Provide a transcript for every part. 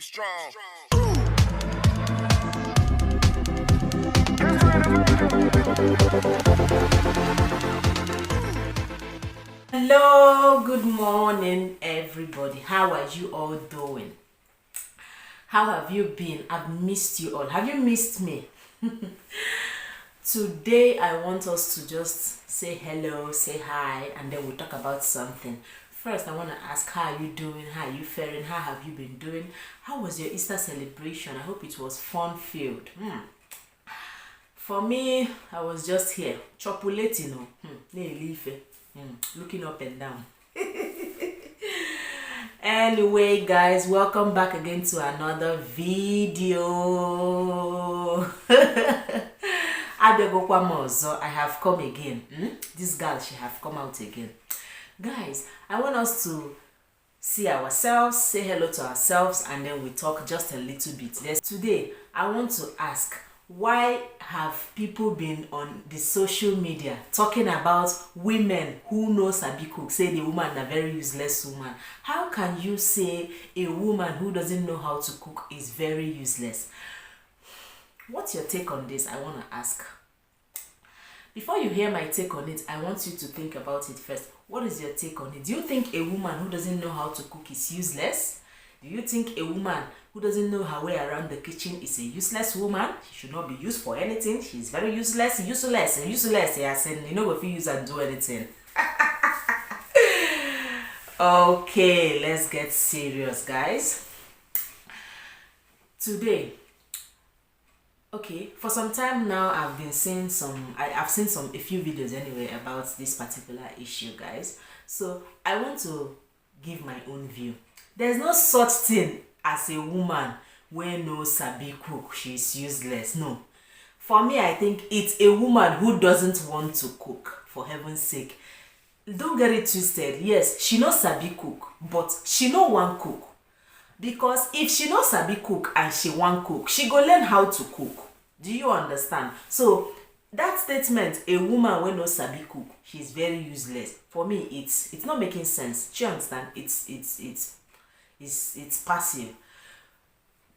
strong. Hello, good morning, everybody. How are you all doing? How have you been? I've missed you all. Have you missed me? Today, I want us to just say hello, say hi, and then we'll talk about something. First, I want to ask, how are you doing? How are you faring? How have you been doing? How was your Easter celebration? I hope it was fun-filled. For me, I was just here, chopulating, looking up and down. Anyway, guys, welcome back again to another video. I have come again. This girl, she have come out again. Guys, I want us to see ourselves, say hello to ourselves, and then we talk just a little bit. Today, I want to ask, why have people been on the social media talking about women who know sabi cook, say the woman a very useless woman? How can you say a woman who doesn't know how to cook is very useless? What's your take on this? I want to ask. Before you hear my take on it, I want you to think about it first. What is your take on it? Do you think a woman who doesn't know how to cook is useless? Do you think a woman who doesn't know her way around the kitchen is a useless woman? She should not be used for anything. She's very useless. Yes, and you know if you use and do anything. Okay, let's get serious, guys. Today, okay, for some time now, I've seen a few videos anyway about this particular issue, guys. So I want to give my own view. There's no such thing as a woman when no sabi cook, she's useless. No. For me, I think it's a woman who doesn't want to cook, for heaven's sake. Don't get it twisted. Yes, she no sabi cook, but she no want cook. Because if she no sabi cook and she want cook, she go learn how to cook. Do you understand? So that statement, a woman when no sabi cook, she's very useless. For me, it's not making sense. Do you understand? It's passive.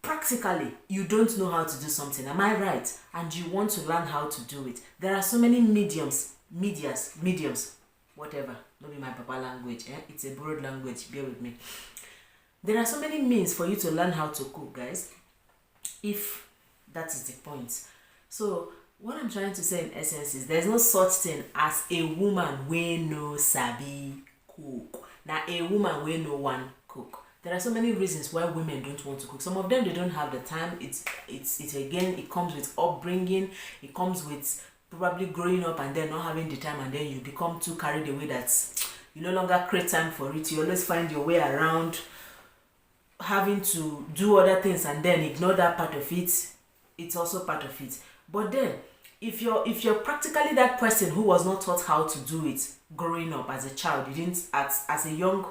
Practically, you don't know how to do something, am I right? And you want to learn how to do it. There are so many mediums, whatever. Not be my papa language, it's a broad language, bear with me. There are so many means for you to learn how to cook, guys, if that is the point. So what I'm trying to say in essence is there's no such thing as a woman wey no sabi cook. Now a woman wey no want cook. There are so many reasons why women don't want to cook. Some of them, they don't have the time. It comes with upbringing. It comes with probably growing up and then not having the time, and then you become too carried away that you no longer create time for it. You always find your way around having to do other things and then ignore that part of it. It's also part of it. But then if you're practically that person who was not taught how to do it growing up as a child, you didn't as a young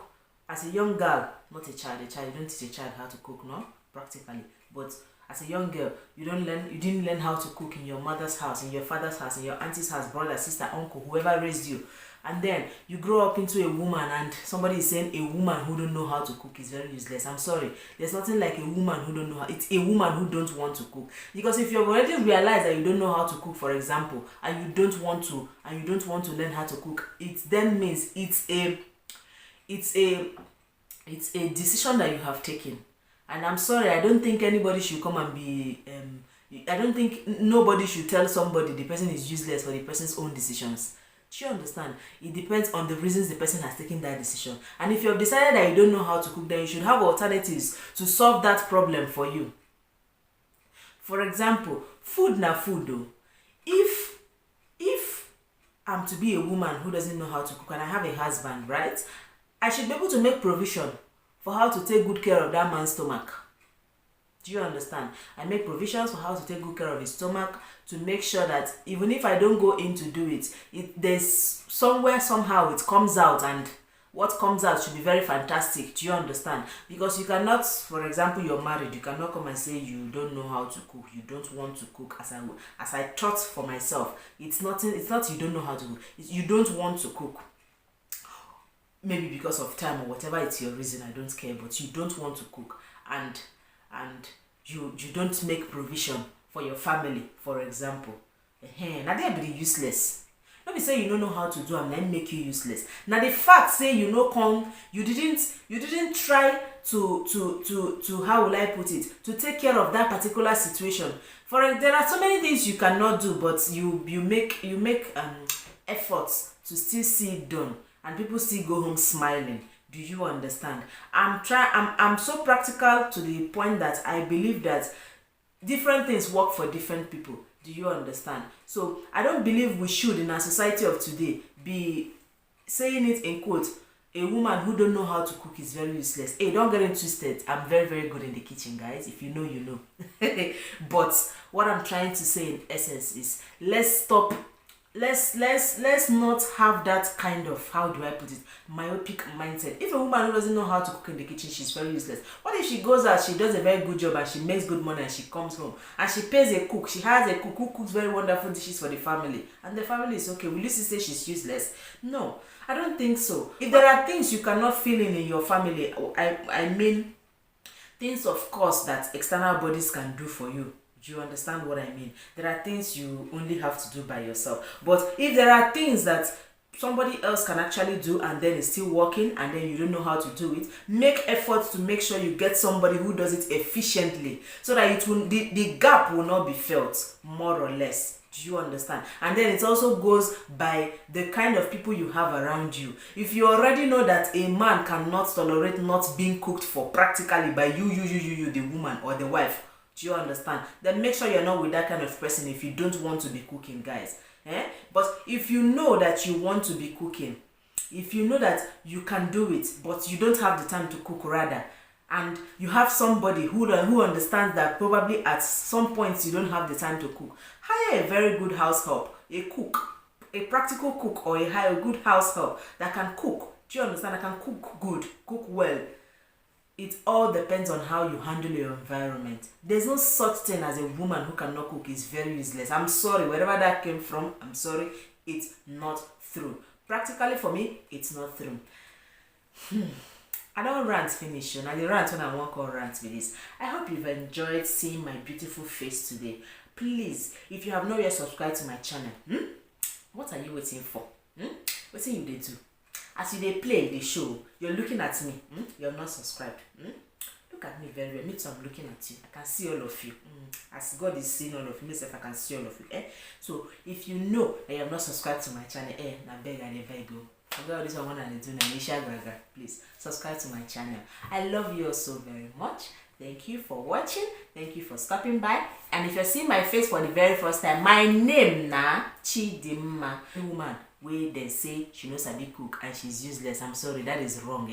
girl, not a child, you don't teach a child how to cook, no, practically. But as a young girl, you didn't learn how to cook in your mother's house, in your father's house, in your auntie's house, brother, sister, uncle, whoever raised you. And then you grow up into a woman, and somebody is saying a woman who don't know how to cook is very useless. I'm sorry. There's nothing like a woman who don't know how. It's a woman who don't want to cook. Because if you've already realized that you don't know how to cook, for example, and you don't want to learn how to cook, it then means it's a decision that you have taken. And I'm sorry, I don't think anybody should come and be I don't think nobody should tell somebody the person is useless for the person's own decisions. Do you understand? It depends on the reasons the person has taken that decision. And if you have decided that you don't know how to cook, then you should have alternatives to solve that problem for you. For example, food na food though. If I'm to be a woman who doesn't know how to cook and I have a husband, right? I should be able to make provision for how to take good care of that man's stomach. Do you understand? I make provisions for how to take good care of his stomach, to make sure that even if I don't go in to do it, there's somewhere, somehow it comes out, and what comes out should be very fantastic. Do you understand? Because you cannot, for example, you're married, you cannot come and say you don't know how to cook, you don't want to cook. As I thought for myself, it's not you don't know how to cook, you don't want to cook. Maybe because of time or whatever it's your reason, I don't care, but you don't want to cook. And and you don't make provision for your family, for example, now they be useless. Let me say you don't know how to do and then make you useless. Now the fact say you know come, you didn't try to how will I put it, to take care of that particular situation. There are so many things you cannot do, but you make efforts to still see it done, and people still go home smiling. Do you understand? I'm so practical to the point that I believe that different things work for different people. Do you understand? So I don't believe we should, in our society of today, be saying it in quotes, a woman who don't know how to cook is very useless. Hey, don't get it twisted. I'm very, very good in the kitchen, guys. If you know, you know. But what I'm trying to say in essence is, let's not have that kind of, how do I put it, myopic mindset. If a woman who doesn't know how to cook in the kitchen, she's very useless. What if she goes out, she does a very good job, and she makes good money, and she comes home and she pays a cook, she has a cook who cooks very wonderful dishes for the family, and the family is okay? Will you still say she's useless? No, I don't think so. If there are things you cannot fill in your family, I mean things of course that external bodies can do for you. Do you understand what I mean? There are things you only have to do by yourself. But if there are things that somebody else can actually do and then it's still working and then you don't know how to do it, make efforts to make sure you get somebody who does it efficiently, so that the gap will not be felt, more or less. Do you understand? And then it also goes by the kind of people you have around you. If you already know that a man cannot tolerate not being cooked for practically by you, the woman or the wife, do you understand? Then make sure you're not with that kind of person if you don't want to be cooking, guys. But if you know that you want to be cooking, if you know that you can do it, but you don't have the time to cook rather, and you have somebody who understands that probably at some point you don't have the time to cook, hire a very good house help, a cook, a practical cook, or hire a good house help that can cook. Do you understand? That can cook good, cook well. It all depends on how you handle your environment. There's no such thing as a woman who cannot cook is very useless. I'm sorry, wherever that came from, I'm sorry, it's not true. Practically for me, it's not true. I don't rant finish, and I rant when I want to rant with this. I hope you've enjoyed seeing my beautiful face today. Please, if you have not yet subscribed to my channel, what are you waiting for? What do you do? As you play the show, you're looking at me. You're not subscribed. Look at me very well. Me too, I'm looking at you. I can see all of you. As God is seeing all of you, myself, I can see all of you. So if you know that you have not subscribed to my channel, na beg and beg go. Forget all this one and do Nanisha Graga. Please subscribe to my channel. I love you all so very much. Thank you for watching. Thank you for stopping by. And if you're seeing my face for the very first time, my name na Chidimma, woman. Where they say she knows sabi cook and she's useless. I'm sorry, that is wrong.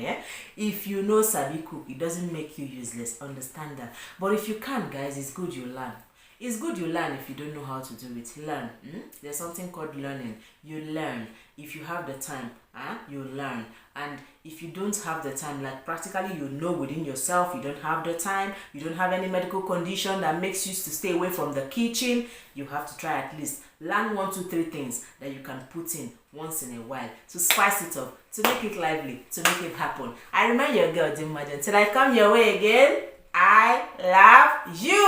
If you know sabi cook, it doesn't make you useless. Understand that. But if you can't, guys, it's good you learn. It's good you learn. If you don't know how to do it, learn. There's something called learning. You learn. If you have the time, you learn. And if you don't have the time, like practically you know within yourself, you don't have the time, you don't have any medical condition that makes you to stay away from the kitchen, you have to try at least learn 1, 2, 3 things that you can put in once in a while to spice it up, to make it lively, to make it happen. I remind your girl, Dimmajan, till I come your way again, I love you.